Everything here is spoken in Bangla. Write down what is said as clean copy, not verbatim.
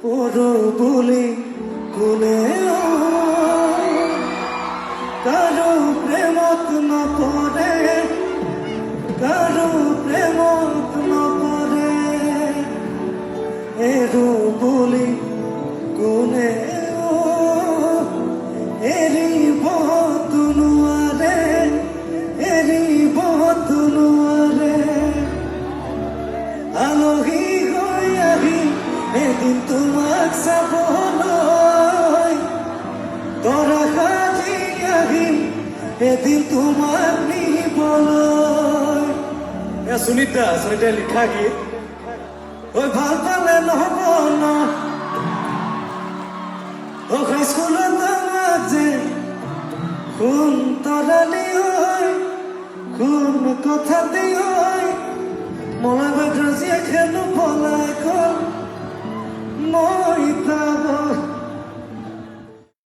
পড়ো বলে কোলে কারো প্রেমত নপরে কারো প্রেমত নপরে এরো বলি কোলে এরি বহতুনুয়ারে এরি বহতুনুয়ারে আলোহি হইয়াহি এদিন তোমাক চাবলৈ তৰা সাজি আহিম এদিন তোমাক নিবলৈ সুনীতা লিখা গীত ঐ ভাল পালে নহব ন হাইস্কুলত আমাক যে কোন তৰালি হয় কোন কথা দি হয় মলাই বাদ্ৰাজিয়া খেলো পলাই গ'ল